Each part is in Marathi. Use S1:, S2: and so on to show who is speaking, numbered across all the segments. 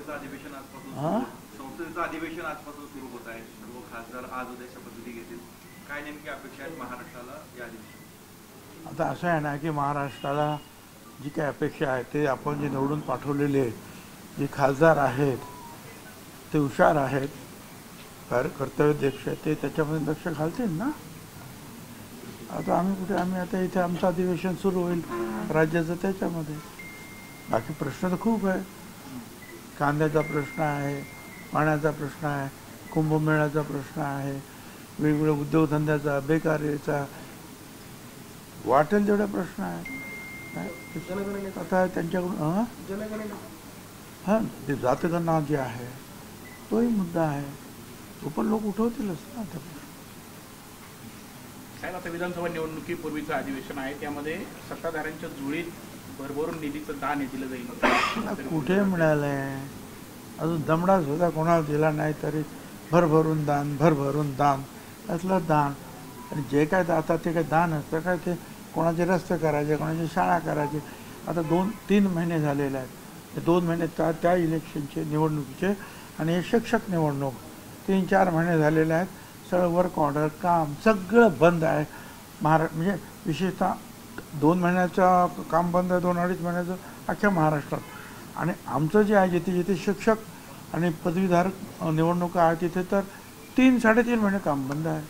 S1: संसदेचं अधिवेशन आजपासून सुरू होत आहे. सर्व खासदार आज उद्या शपथविधी घेतील. काय नेमकी अपेक्षा आहेत महाराष्ट्राला या अधिवेशनात?
S2: आता असं आहे ना की महाराष्ट्राला जी काही अपेक्षा आहे ते आपण जे निवडून पाठवलेले जे खासदार आहेत ते हुशार आहेत, कर्तव्यदक्ष ते त्याच्यामध्ये लक्ष घालतील ना. आता आम्ही आता इथे आमचं अधिवेशन सुरू होईल राज्याचं, त्याच्यामध्ये बाकी प्रश्न तर खूप आहे. कांद्याचा प्रश्न आहे, पाण्याचा प्रश्न आहे, कुंभमेळ्याचा प्रश्न आहे, वेगवेगळ्या उद्योगधंद्याचा, बेकारीचा, वाटेल तेवढे प्रश्न आहेत. आता त्यांच्याकडून हां ते जातगणना जे आहे तोही मुद्दा आहे, तो पण लोक उठवतीलच ना. आता
S3: साहेब, आता विधानसभा निवडणुकीपूर्वीचं अधिवेशन आहे, त्यामध्ये सत्ताधाऱ्यांच्या जुळीत भरभरून निधीचं दान हे दिलं जाईल.
S2: कुठे मिळालंय? अजून दमडा सुद्धा कोणाला दिला नाही तरी भरभरून दान असलं दान. आणि जे काय आता ते काय दान असतं काय, ते कोणाचे रस्ते करायचे, कोणाची शाळा करायची. आता 2-3 महिने झालेले आहेत. ते 2 महिने त्या इलेक्शनचे निवडणुकीचे आणि हे शिक्षक निवडणूक 3-4 महिने झालेले आहेत. सगळं वर्क ऑर्डर काम सगळं बंद आहे म्हणजे विशेषतः 2 महिन्याचं काम बंद आहे, 2-2.5 महिन्याचं अख्ख्या महाराष्ट्रात. आणि आमचं जे आहे जिथे शिक्षक आणि पदवीधारक निवडणुका आहे तिथे तर 3-3.5 महिने काम बंद आहे.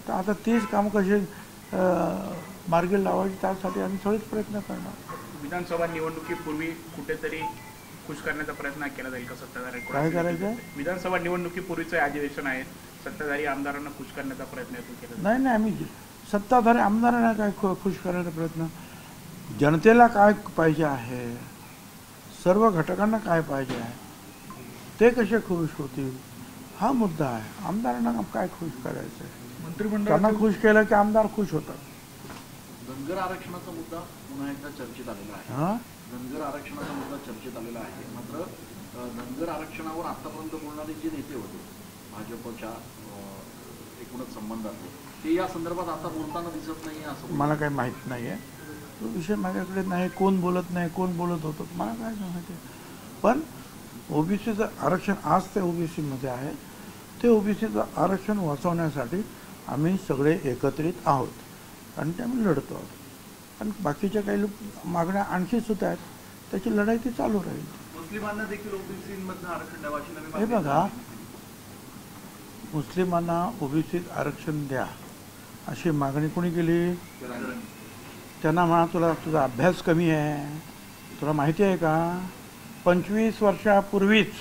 S2: तर आता तीच कामं कशी मार्गी लावायची त्यासाठी आम्ही सगळेच प्रयत्न करणार.
S3: विधानसभा निवडणुकीपूर्वी कुठेतरी खुश करण्याचा प्रयत्न केला जाईल का सत्ताधारी?
S2: काय करायचं आहे?
S3: विधानसभा निवडणुकीपूर्वीचं अधिवेशन आहे, सत्ताधारी आमदारांना खुश करण्याचा प्रयत्न केला?
S2: नाही, आम्ही सत्ताधारी आमदारांना काय खुश करण्याचा प्रयत्न, जनतेला काय पाहिजे आहे, सर्व घटकांना काय पाहिजे आहे, ते कसे खुश होतील हा मुद्दा आहे. आमदारांना काय खुश करायचं आहे? त्यांना खुश केलं की आमदार खुश होतात.
S4: धनगर आरक्षणाचा मुद्दा पुन्हा एकदा चर्चेत आलेला आहे. धनगर आरक्षणाचा मुद्दा चर्चेत आलेला आहे. मात्र धनगर आरक्षणावर आतापर्यंत बोलणारे जे नेते होते भाजपच्या एकूणच संबंधातले, ते या संदर्भात आता बोलताना दिसत नाही असं
S2: मला काही माहीत नाही आहे. तो विषय माझ्याकडे नाही. कोण बोलत नाही, कोण बोलत होतं मला काय माहिती आहे. पण ओबीसीचं आरक्षण आज ते ओबीसीमध्ये आहे, ते ओबीसीचं आरक्षण वाचवण्यासाठी आम्ही सगळे एकत्रित आहोत आणि ते आम्ही लढतो आहोत. आणि बाकीच्या काही मागण्या आणखी सुद्धा आहेत, त्याची लढाई ती चालू राहील.
S1: मुस्लिमांना देखील ओबीसीमधनं आरक्षण द्यावं अशी
S2: हे बघा, मुस्लिमांना ओबीसीत आरक्षण द्या अशी मागणी कोणी केली? त्यांना म्हणा तुझा अभ्यास कमी आहे. तुला माहिती आहे का 25 वर्षापूर्वीच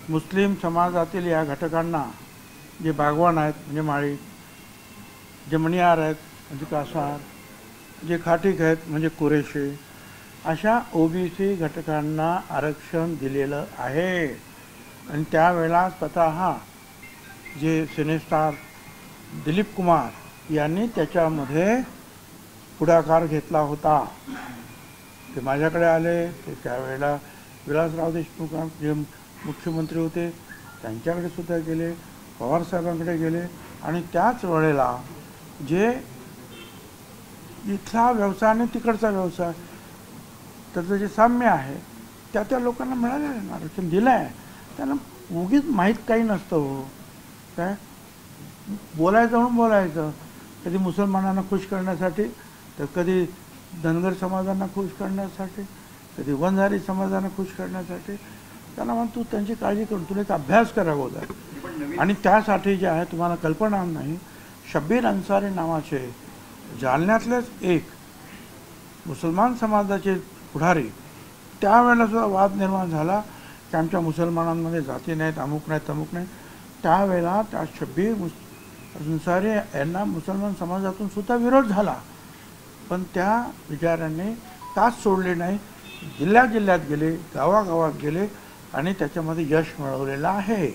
S2: मुस्लिम समाजातील या घटकांना, जे बागवान आहेत म्हणजे माळी, जे मणियार आहेत म्हणजे कासार, जे खाटीक आहेत म्हणजे कुरेशी, अशा ओबीसी घटकांना आरक्षण दिलेलं आहे. आणि त्यावेळेला स्वतः जे सिनेस्टार दिलीप कुमार यांनी त्याच्यामध्ये पुढाकार घेतला होता. ते माझ्याकडे आले, ते त्यावेळेला विलासराव देशमुख जे मुख्यमंत्री होते त्यांच्याकडे सुद्धा गेले, पवारसाहेबांकडे गेले. आणि त्याच वेळेला जे इथला व्यवसाय आणि तिकडचा व्यवसाय त्याचं जे साम्य आहे त्या लोकांना मिळालेलं आहे, आरक्षण दिलं आहे. त्यांना उगीच माहीत काही नसतं हो. काय बोलायचं म्हणून बोलायचं, कधी मुसलमानांना खुश करण्यासाठी, तर कधी धनगर समाजांना खुश करण्यासाठी, कधी वंजारी समाजांना खुश करण्यासाठी. त्यांना म्हणून तू त्यांची काळजी करून तुला एक अभ्यास करावा होता. आणि त्यासाठी जे आहे तुम्हाला कल्पना नाही, शब्बीर अन्सारी नावाचे जालन्यातलेच एक मुसलमान समाजाचे पुढारी, त्यावेळेला सुद्धा वाद निर्माण झाला की आमच्या मुसलमानांमध्ये जाती नाहीत, अमुक नाहीत, तमुक नाही. त्यावेळेला त्या शब्बीर अन्सारी यांना मुसलमान समाजातून सुद्धा विरोध झाला. पण त्या विचारांनी तास सोडले नाही, जिल्ह्यात गेले, गावागावात गेले आणि त्याच्यामध्ये यश मिळवलेलं आहे.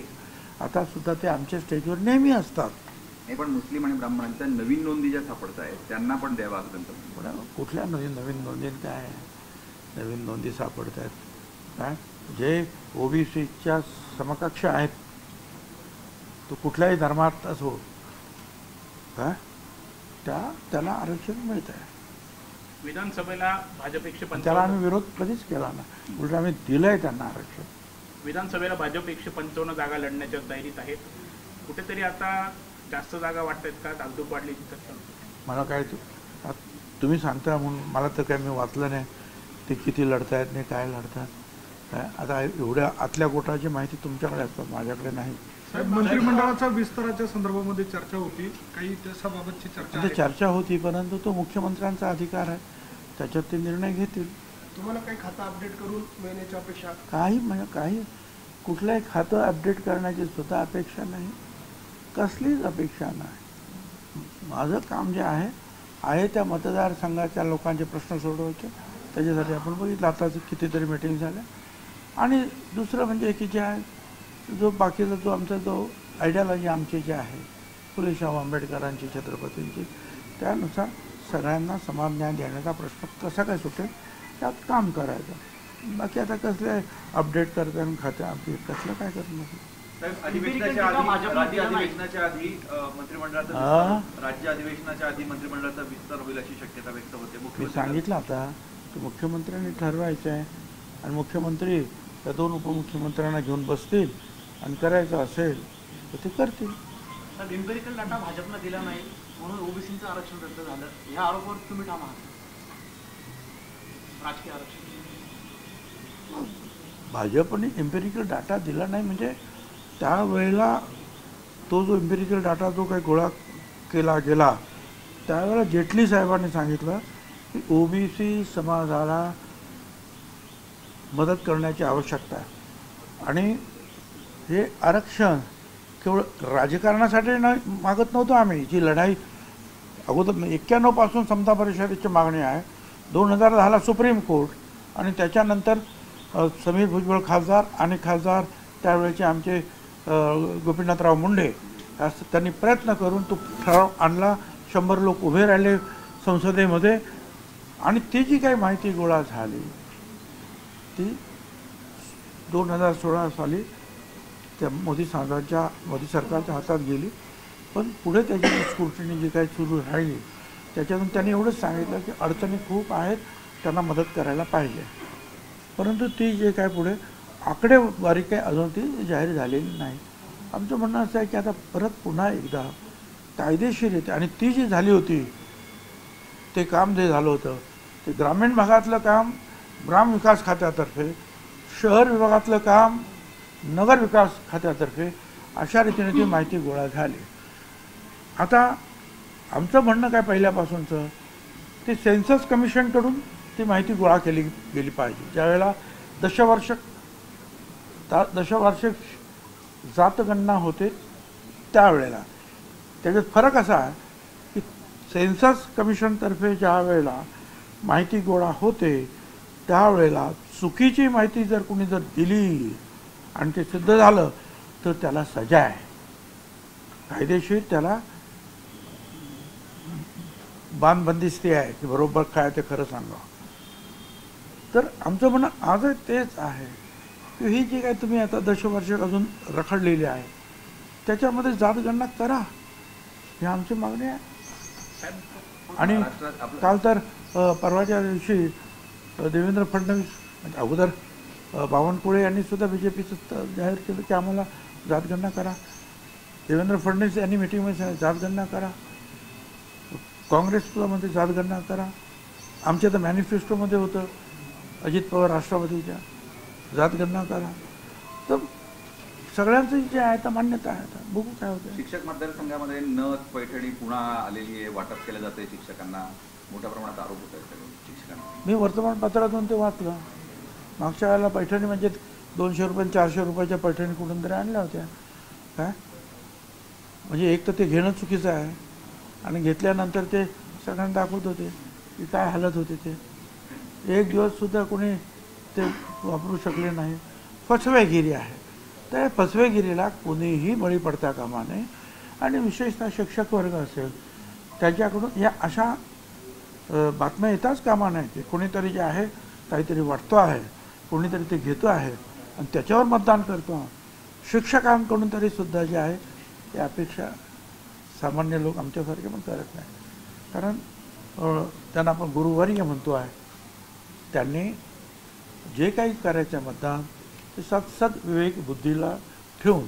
S2: आता सुद्धा ते आमच्या स्टेजवर नेहमी असतात.
S1: नाही, पण मुस्लिम आणि ब्राह्मणांच्या नवीन नोंदी ज्या सापडत आहेत त्यांना पण द्यावा असं.
S2: कुठल्या नवीन नोंदी काय नवीन नोंदी सापडत आहेत? काय जे ओबीसीच्या समकक्ष आहेत, तो कुठल्याही धर्मात असो काय त्याला आरक्षण मिळत आहे.
S3: विधानसभेला भाजप
S2: त्याला
S3: 155
S2: आम्ही विरोध कधीच केला ना, उलट आम्ही दिलंय त्यांना आरक्षण.
S3: विधानसभेला भाजप 155 जागा लढण्याच्या तयारीत आहेत. कुठेतरी आता जास्त जागा वाटतायत का, धाकधूक वाढली तर?
S2: मला काय तुम्ही सांगता म्हणून मला तर काय, मी वाचलं नाही ते किती लढतायत नाही काय लढतात काय. आता एवढ्या आतल्या गोटाची माहिती तुमच्याकडे असतात, माझ्याकडे नाही.
S5: मंत्रिमंडळाच्या विस्ताराच्या संदर्भामध्ये चर्चा होती, काही त्याबाबतची
S2: चर्चा होती, परंतु तो मुख्यमंत्र्यांचा अधिकार आहे, त्याच्यात ते निर्णय घेतील.
S5: तुम्हाला काही खातं अपडेट करून मिळण्याची अपेक्षा?
S2: काही कुठलंही खातं अपडेट करण्याची सुद्धा अपेक्षा नाही, कसलीच अपेक्षा नाही. माझं काम जे आहे त्या मतदारसंघाच्या लोकांचे प्रश्न सोडवायचे, त्याच्यासाठी आपण बघितलं आता कितीतरी मीटिंग झाल्या. आणि दुसरं म्हणजे की जे आहे जो बाकीचा जो आमचा जो आयडियॉलॉजी आमची जी आहे फुले शाहू आंबेडकरांची छत्रपतींची, त्यानुसार सगळ्यांना समान न्याय देण्याचा प्रश्न कसा काय सुटेल त्यात काम करायचं. बाकी आता कसले अपडेट करताना खात्या आपली कसलं काय करणार.
S1: अधिवेशनाच्या आधी मंत्रिमंडळाचा विस्तार होईल अशी शक्यता व्यक्त होते.
S2: मी सांगितलं आता की मुख्यमंत्र्यांनी ठरवायचं आहे आणि मुख्यमंत्री त्या 2 उपमुख्यमंत्र्यांना घेऊन बसतील आणि करायचं असेल तर ते करतील.
S6: एम्पिरिकल डाटा भाजपला दिला नाही म्हणून ओबीसीचं आरक्षण रद्द झालं, ह्या आरोपावर तुम्ही ठाम आहात? राजकीय आरक्षण
S2: भाजपने एम्पिरिकल डाटा दिला नाही म्हणजे त्यावेळेला तो जो एम्पिरिकल डाटा जो काही गोळा केला गेला त्यावेळेला जेटली साहेबांनी सांगितलं की ओबीसी समाजाला मदत करण्याची आवश्यकता आहे आणि हे आरक्षण केवळ राजकारणासाठी नाही मागत नव्हतो आम्ही. जी लढाई अगोदर 91 पासून समता परिषदेची मागणी आहे, 2010ला सुप्रीम कोर्ट आणि त्याच्यानंतर समीर भुजबळ खासदार आणि खासदार त्यावेळेचे आमचे गोपीनाथराव मुंडे त्यांनी प्रयत्न करून तो ठराव आणला. 100 लोक उभे राहिले संसदेमध्ये आणि ती जी काही माहिती गोळा झाली ती 2016 साली त्या मोदी सरकारच्या हातात गेली. पण पुढे त्याची स्क्रुटिनी जी काही सुरू राहिली त्याच्यातून त्यांनी एवढंच सांगितलं की अडचणी खूप आहेत, त्यांना मदत करायला पाहिजे. परंतु ती जे काय पुढे आकडेवारी काही अजून ती जाहीर झालेली नाही. आमचं म्हणणं असं आहे की आता परत पुन्हा एकदा कायदेशीर येते आणि ती जी झाली होती ते काम जे झालं होतं ते ग्रामीण भागातलं काम ग्रामविकास खात्यातर्फे, शहर विभागातलं काम नगर विकास खात्यातर्फे अशा रीतीने ती माहिती गोळा झाली. आता आमचं म्हणणं काय पहिल्यापासूनचं ते सेन्सस कमिशनकडून ती माहिती गोळा केली गेली पाहिजे. ज्यावेळेला दशवार्षिक जातगणना होते त्यावेळेला त्याच्यात फरक असा आहे की सेन्सस कमिशनतर्फे ज्या वेळेला माहिती गोळा होते त्यावेळेला चुकीची माहिती जर कोणी जर दिली आणि ते सिद्ध झालं तर त्याला सजा आहे, कायदेशीर त्याला बांधबंदिस्ती आहे की बरोबर काय ते खरं सांगा. तर आमचं म्हणणं आजही तेच आहे की ही जी काय तुम्ही आता दशवार्षिक अजून रखडलेली आहे त्याच्यामध्ये जातगणना करा, ही आमची मागणी आहे. आणि काल तर परवाच्या दिवशी देवेंद्र फडणवीस म्हणजे अगोदर बावनकुळे यांनी सुद्धा BJPचं जाहीर केलं की आम्हाला जातगणना करा. देवेंद्र फडणवीस यांनी मिटिंगमध्ये जातगणना करा. काँग्रेसला मध्ये जातगणना करा. आमच्या तर मॅनिफेस्टोमध्ये होतं अजित पवार राष्ट्रवादीच्या जातगणना करा. तर सगळ्यांचं जे आहे तर मान्यता आहे. आता बघू काय होतं.
S7: शिक्षक मतदारसंघामध्ये नथ पैठणी पुन्हा आलेली आहे, वाटप केलं जाते शिक्षकांना, मोठ्या प्रमाणात आरोप होत आहेत शिक्षकांना.
S2: मी वर्तमानपत्रातून ते वाचलं. मागच्या वेळेला पैठणी म्हणजे 200 रुपये 400 रुपयाच्या पैठणी कुठून तरी आणल्या होत्या काय. म्हणजे एक तर ते घेणं चुकीचं आहे आणि घेतल्यानंतर ते सगळ्यांना दाखवत होते की काय हालत होते. ते एक दिवससुद्धा कोणी ते वापरू शकले नाही. फसवेगिरी आहे. त्या फसवेगिरीला कोणीही बळी पडता कामा नये आणि विशेषतः शिक्षक वर्ग असेल त्याच्याकडून या अशा बातम्या येताच कामा नाही की कोणीतरी जे आहे काहीतरी वाटतो आहे, कोणीतरी ते घेतो आहे आणि त्याच्यावर मतदान करतो. शिक्षकांकडून तरी सुद्धा जे आहे ते अपेक्षा सामान्य लोक आमच्यासारखे पण करत नाही. कारण त्यांना आपण गुरुवर्य म्हणतो आहे, त्यांनी जे काही करायचं मतदान ते सद विवेक बुद्धीला ठेवून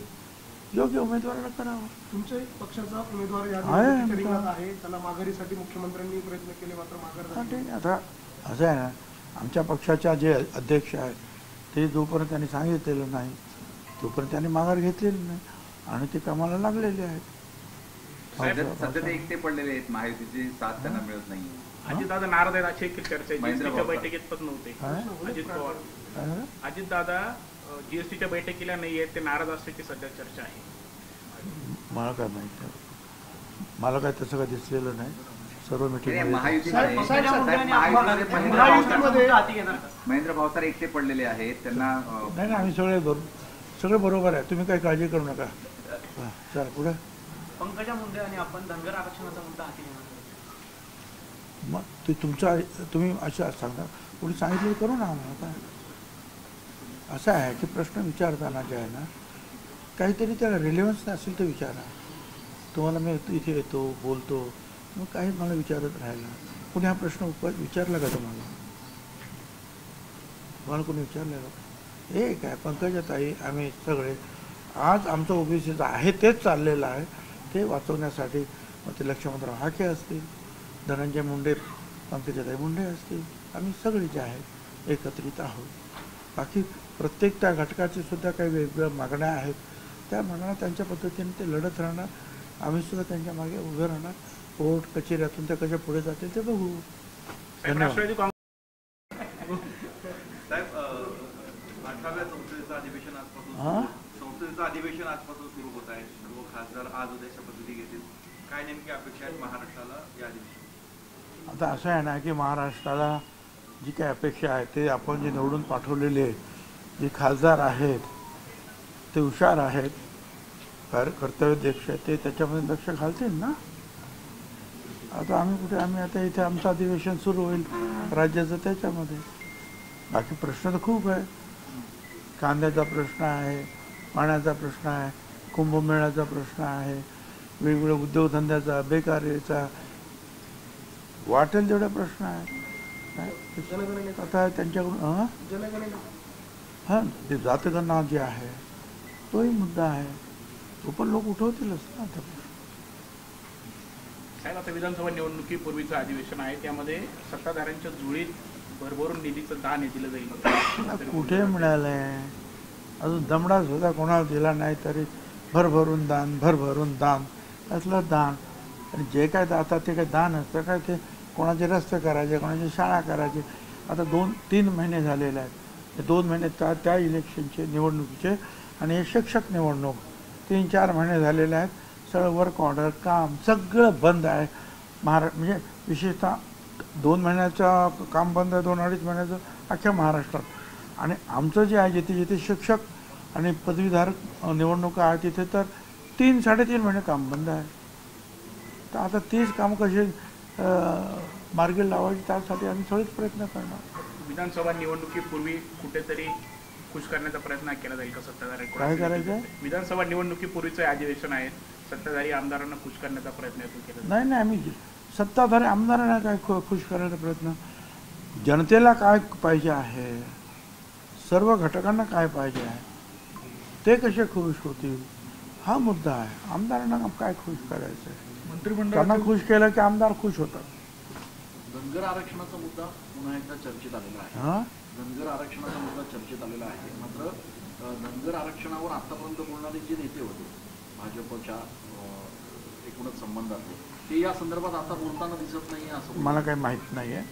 S2: योग्य उमेदवाराला करावं.
S5: तुमच्या पक्षाचा उमेदवार या
S2: आहे
S5: निवडणुकीच्या रिंगणात
S2: आमचा.
S5: आहे, त्याला माघारीसाठी मुख्यमंत्र्यांनी प्रयत्न केले मात्र माघार
S2: हा,
S5: झाली.
S2: ठीक आहे. आता असं आहे ना, आमच्या पक्षाच्या जे अध्यक्ष आहेत ते जोपर्यंत त्यांनी सांगितलेलं नाही तोपर्यंत त्यांनी माघार घेतलेली नाही आणि ते कामाला लागलेले आहेत.
S7: सध्या ते एकटे पडलेले आहेत, महायुतीची साथ त्यांना मिळत नाही.
S3: अजितदादा नाराज आहेत अशी एक चर्चा आहे.
S7: महेंद्र
S3: जीएसटीच्या
S7: भाऊ.
S3: बैठकीत पण नव्हते
S2: काय?
S3: अजित पवार.
S2: काय झालं?
S3: अजितदादा जीएसटीच्या बैठकीला नाही आहेत, ते नाराज असल्याची सध्या चर्चा आहे.
S2: मला काय माहिती, मला काय तसं काय दिसलेलं नाही. सर्व
S7: नाही,
S2: मिटिंग
S7: महायुतीमध्ये
S6: पक्षाच्या मुद्द्याने
S7: महायुतीमध्ये
S6: आपण
S7: महेंद्र
S6: महायुतीमध्ये
S7: भावसार-
S6: मुद्दा हाती घेणार का?
S7: महेंद्र भावसार एकटे पडलेले आहेत, त्यांना
S2: नाही ना, आम्ही सगळे बरोबर आहे, तुम्ही काही काळजी करू नका. हां, चला पुढे.
S6: पंकजा मुंडे आणि आपण धनगर आरक्षणाचा मुद्दा हाती घेणार का?
S2: मग ते तुम्ही असं सांगा, कोणी सांगितलं करू ना आम्हाला. काय असं आहे की प्रश्न विचारताना जे आहे ना, काहीतरी त्याला रिलेव्हन्स असेल तर विचारा. तुम्हाला मी इथे येतो बोलतो, मग काही मला विचारत राहिला, कोणी हा प्रश्न विचारला का तुम्हाला कोणी विचारलं का? हे काय पंकजाताई, आम्ही सगळे आज आमचं ओबीसीचं आहे तेच चाललेलं आहे, ते वाचवण्यासाठी मग ते लक्ष्मणराव हाके असतील, धनंजय मुंडे, पंकजाताई मुंडे असतील, आम्ही सगळे जे आहेत एकत्रित आहोत. बाकी प्रत्येक त्या घटकाची सुद्धा काही वेगवेगळ्या मागण्या आहेत, त्या मागण्या त्यांच्या पद्धतीने ते लढत राहणार. आम्ही सुद्धा त्यांच्या मागे उभे राहणार. कोर्ट कचेऱ्यातून त्या कशा पुढे जातील ते बघू. धन्यवाद.
S3: राष्ट्रवादी काँग्रेस
S1: साहेब, 18व्या संसदेचं अधिवेशन आजपासून
S2: हां?
S1: संसदेचं अधिवेशन आजपासून सुरू होत आहे. सर्व खासदार आज उद्या शपथविधी घेतील. काय नेमकी अपेक्षा आहेत महाराष्ट्राला या अधिवेशनात?
S2: आता असं आहे ना की महाराष्ट्राला जी काही अपेक्षा आहे ते आपण जे निवडून पाठवलेले जे खासदार आहेत ते हुशार आहेत, कर्तव्यदक्ष आहेत, ते त्याच्यामध्ये लक्ष घालतील ना. आता आम्ही आता इथे आमचं अधिवेशन सुरू होईल राज्याचं, त्याच्यामध्ये बाकी प्रश्न तर खूप आहे. कांद्याचा प्रश्न आहे, पाण्याचा प्रश्न आहे, कुंभमेळ्याचा प्रश्न आहे, वेगवेगळ्या उद्योगधंद्याचा, बेकारीचा, वाटेल तेवढा प्रश्न आहे. आता त्यांच्याकडून हां, ते जातगणना जे आहे तोही मुद्दा आहे, तो पण लोक उठवतीलच ना. आता
S3: साहेब, आता विधानसभा निवडणुकीपूर्वीचं अधिवेशन आहे, त्यामध्ये सत्ताधाऱ्यांच्या जुळीत भरभरून निधीचं दान हे दिलं जाईल.
S2: कुठे मिळालंय? अजून दमडा सुद्धा कोणाला दिला नाही तरी भरभरून दान असलं दान. आणि जे काय आता ते काय दान असतं काय, ते कोणाचे रस्ते करायचे, कोणाची शाळा करायची. आता 2-3 महिने झालेले आहेत. हे 2 महिने त्या इलेक्शनचे निवडणुकीचे आणि हे शिक्षक निवडणूक 3-4 महिने झालेले आहेत. सगळं वर्क ऑर्डर काम सगळं बंद आहे म्हणजे विशेषतः 2 महिन्याचं काम बंद आहे, 2-2.5 महिन्याचं अख्ख्या महाराष्ट्रात. आणि आमचं जे आहे जिथे जिथे शिक्षक आणि पदवीधारक निवडणुका आहे तिथे तर 3-3.5 महिने काम बंद आहे. तर आता तीच कामं कशी मार्गी लावायची त्यासाठी आम्ही सगळेच प्रयत्न करणार.
S3: विधानसभा निवडणुकीपूर्वी कुठेतरी खुश करण्याचा प्रयत्न केला जाईल का सत्ताधारी?
S2: काय करायचं?
S3: विधानसभा निवडणुकीपूर्वीचं अधिवेशन आहे, सत्ताधारी आमदारांना खुश करण्याचा प्रयत्न केला.
S2: नाही आम्ही सत्ताधारी आमदारांना काय खुश करण्याचा प्रयत्न, जनतेला काय पाहिजे आहे, सर्व घटकांना काय पाहिजे आहे, ते कसे खुश होतील हा मुद्दा आहे. आमदारांना काय खुश करायचं आहे? त्यांना खुश केलं की आमदार खुश होतात.
S4: धनगर आरक्षणाचा मुद्दा पुन्हा एकदा चर्चेत आलेला आहे.
S2: हां,
S4: धनगर आरक्षणाचा मुद्दा चर्चेत आलेला आहे. मात्र धनगर आरक्षणावर आतापर्यंत बोलणारे जे नेते होते भाजपच्या एकूणच संबंधातले, ते या संदर्भात आता बोलताना दिसत नाही असं
S2: मला काही माहीत नाही आहे.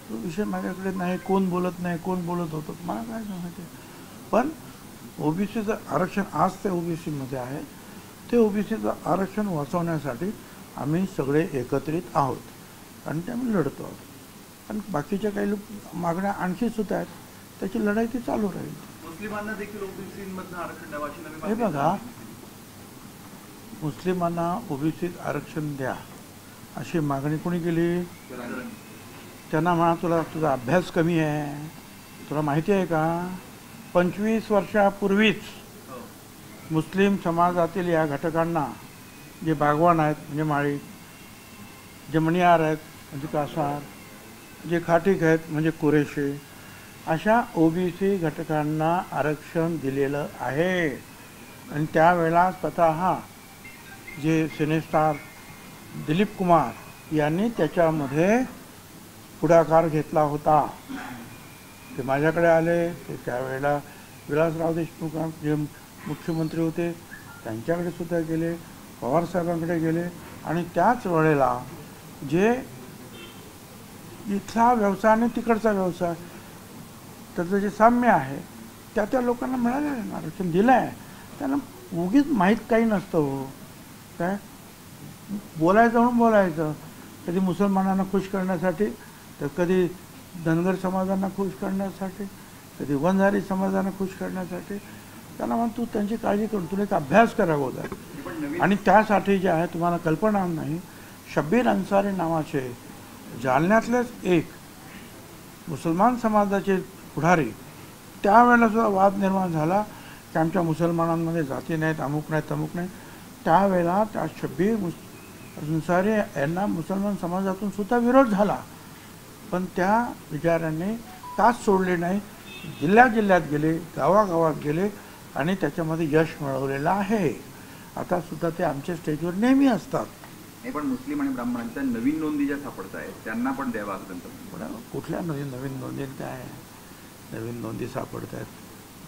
S2: तो विषय माझ्याकडे नाही. कोण बोलत नाही, कोण बोलत होतं मला काय माहिती आहे. पण ओबीसीचं आरक्षण आज ते ओबीसीमध्ये आहे, ते ओबीसीचं आरक्षण वाचवण्यासाठी आम्ही सगळे एकत्रित आहोत आणि ते आम्ही लढतो आहोत. आणि बाकीच्या काही मागण्या आणखी सुद्धा आहेत, त्याची लढाई ती चालू राहील.
S1: मुस्लिमांना देखील ओबीसीमधनं आरक्षण द्यावं अशी नवी
S2: हे
S1: मागणी
S2: बघा, मुस्लिमांना ओबीसीत आरक्षण द्या अशी मागणी कोणी केली? त्यांना म्हणा तुझा अभ्यास कमी आहे. तुला माहिती आहे का 25 वर्षापूर्वीच मुस्लिम समाजातील या घटकांना जे बागवान आहेत म्हणजे माळी, जे मणियार आहेत, म्हणजे कासार, जे खाटीक आहेत म्हणजे कुरेशी, अशा ओबीसी घटकांना आरक्षण दिलेलं आहे. आणि त्यावेळेला स्वतः जे सिनेस्टार दिलीप कुमार यांनी त्याच्यामध्ये पुढाकार घेतला होता. ते माझ्याकडे आले, ते त्यावेळेला विलासराव देशमुख जे मुख्यमंत्री होते त्यांच्याकडे सुद्धा गेले, पवारसाहेबांकडे गेले. आणि त्याच वेळेला जे इथला व्यवसाय आणि तिकडचा व्यवसाय त्याचं जे साम्य आहे त्या लोकांना मिळालेलं आहे, आरक्षण दिलं आहे. त्यांना उगीच माहीत काही नसतं हो. काय बोलायचं म्हणून बोलायचं, कधी मुसलमानांना खुश करण्यासाठी, तर कधी धनगर समाजांना खुश करण्यासाठी, कधी वंजारी समाजांना खुश करण्यासाठी. त्यांना म्हणतो त्यांची काळजी करून तुला एक अभ्यास करावा होता. आणि त्यासाठी जे आहे तुम्हाला कल्पना नाही, शब्बीर अन्सारी नावाचे जालन्यातलेच एक मुसलमान समाजाचे पुढारी, त्यावेळेला सुद्धा वाद निर्माण झाला की आमच्या मुसलमानांमध्ये जाती नाहीत, अमुक नाहीत, तमुक नाही. त्यावेळेला त्या शब्बीर अन्सारी यांना मुसलमान समाजातून सुद्धा विरोध झाला. पण त्या विचारांनी तास सोडले नाही, जिल्ह्यात गेले, गावागावात गेले आणि त्याच्यामध्ये यश मिळवलेलं आहे. आता सुद्धा ते आमच्या स्टेजवर नेहमी असतात.
S7: नाही, पण मुस्लिम आणि ब्राह्मणांच्या नवीन नोंदी ज्या सापडत आहेत त्यांना पण द्यावा असं त्यांचं म्हणणं.
S2: कुठल्या नवीन नोंदी काय नवीन नोंदी सापडत आहेत?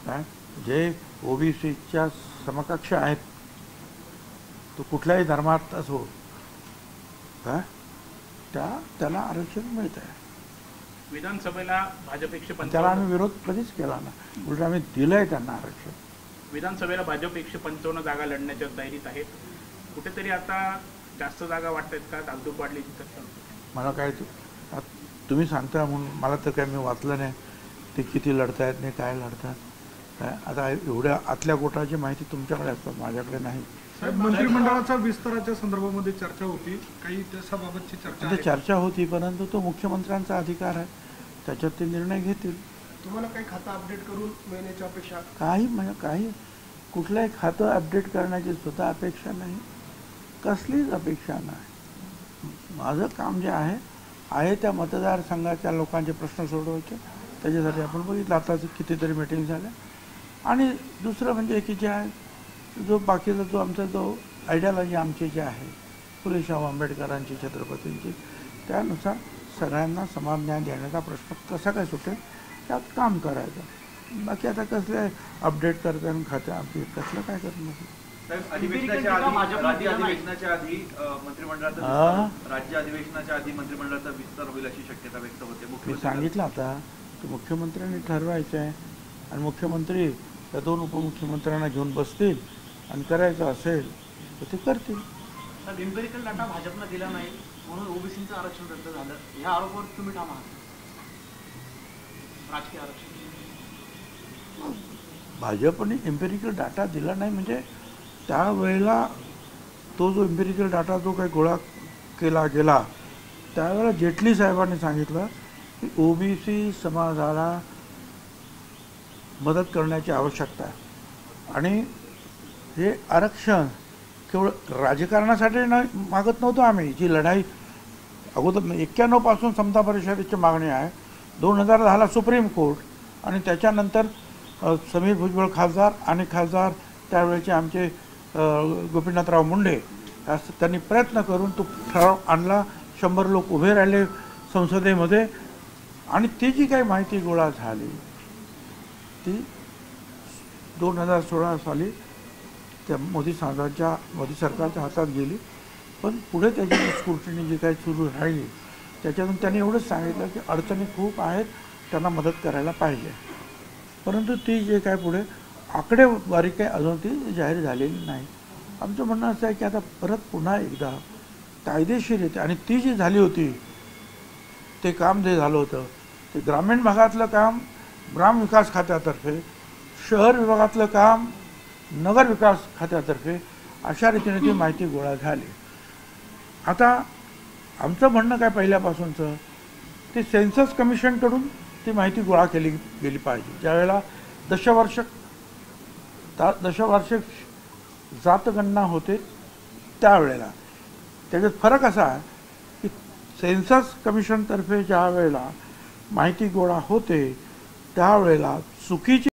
S2: काय जे ओबीसीच्या समकक्ष आहेत, तो कुठल्याही धर्मात असो, काय त्याला आरक्षण मिळत आहे.
S3: विधानसभेला भाजप
S2: त्याला
S3: 155,
S2: आम्ही विरोध कधीच केला ना, उलट आम्ही दिलंय त्यांना आरक्षण.
S3: विधानसभेला भाजप 155 जागा लढण्याच्या तयारीत आहेत. कुठेतरी आता जास्त जागा वाटत का धाकधूक वाढली?
S2: मला काय तुम्ही सांगता म्हणून मला तर काय मी वाचलं नाही ते किती लढतायत नाही, काय लढतात काय. आता एवढ्या आतल्या गोटाची माहिती तुमच्याकडे असतात, माझ्याकडे नाही.
S5: मंत्रिमंडळाच्या विस्ताराच्या संदर्भामध्ये चर्चा होती, काही त्याबाबतची
S2: चर्चा होती, परंतु तो मुख्यमंत्र्यांचा अधिकार आहे, त्याच्यात ते निर्णय घेतील.
S8: तुम्हाला काही खातं अपडेट करून मिळण्याची अपेक्षा?
S2: काही कुठलंही खातं अपडेट करण्याची सुद्धा अपेक्षा नाही, कसलीच अपेक्षा नाही. माझं काम जे आहे त्या मतदारसंघाच्या लोकांचे प्रश्न सोडवायचे. त्याच्यासाठी आपण बघितलं आता कितीतरी मीटिंग झाल्या. आणि दुसरं म्हणजे की जे आहे जो बाकीचा जो आमचा जो आयडियॉलॉजी आमची जी आहे फुलेशाह आंबेडकरांची, छत्रपतींची, त्यानुसार सगळ्यांना समान न्याय देण्याचा प्रश्न कसा काय सुटेल त्यात काम करायचं. बाकी आता कसले अपडेट करताना खात्या अपडेट कसलं काय करणार.
S1: अधिवेशनाच्या आधी मंत्रिमंडळाचा विस्तार होईल अशी शक्यता व्यक्त होते.
S2: मी सांगितलं आता की मुख्यमंत्र्यांनी ठरवायचं आहे आणि मुख्यमंत्री त्या 2 उपमुख्यमंत्र्यांना घेऊन बसतील आणि करायचं असेल तर ते करतील.
S6: एम्पिरिकल डाटा भाजपला दिला नाही म्हणून ओबीसीचं आरक्षण रद्द झालं, ह्या आरोपावर तुम्ही ठाम आहात? राजकीय आरक्षण
S2: भाजपने एम्पिरिकल डाटा दिला नाही म्हणजे त्यावेळेला तो जो एम्पिरिकल डाटा जो काही गोळा केला गेला त्यावेळेला जेटली साहेबांनी सांगितलं की ओबीसी समाजाला मदत करण्याची आवश्यकता आहे आणि हे आरक्षण केवळ राजकारणासाठी मागत नव्हतो आम्ही. जी लढाई अगोदर 91 पासून समता परिषदेची मागणी आहे, 2010ला सुप्रीम कोर्ट आणि त्याच्यानंतर समीर भुजबळ खासदार आणि खासदार त्यावेळेचे आमचे गोपीनाथराव मुंडे त्यांनी प्रयत्न करून तो ठराव आणला. 100 लोक उभे राहिले संसदेमध्ये आणि ती जी काही माहिती गोळा झाली ती 2016 साली त्या मोदी सरकारच्या हातात गेली. पण पुढे त्याची स्क्रुटिनी जी काही सुरू राहिली त्याच्यातून त्यांनी एवढंच सांगितलं की अडचणी खूप आहेत, त्यांना मदत करायला पाहिजे. परंतु ती जे काय पुढे आकडेवारी काही अजून ती जाहीर झालेली नाही. आमचं म्हणणं असं आहे की आता परत पुन्हा एकदा कायदेशीर येते आणि ती जी झाली होती ते काम जे झालं होतं ते ग्रामीण भागातलं काम ग्रामविकास खात्यातर्फे, शहर विभागातलं काम नगर विकास खात्यातर्फे अशा रीतीने ती माहिती गोळा झाली. आता आमचं म्हणणं काय पहिल्यापासूनचं ते सेन्सस कमिशनकडून ती माहिती गोळा केली गेली पाहिजे. ज्यावेळेला दशवार्षिक जातगणना होते त्यावेळेला त्याच्यात फरक असा आहे की सेन्सस कमिशनतर्फे ज्या वेळेला माहिती गोळा होते त्यावेळेला चुकीची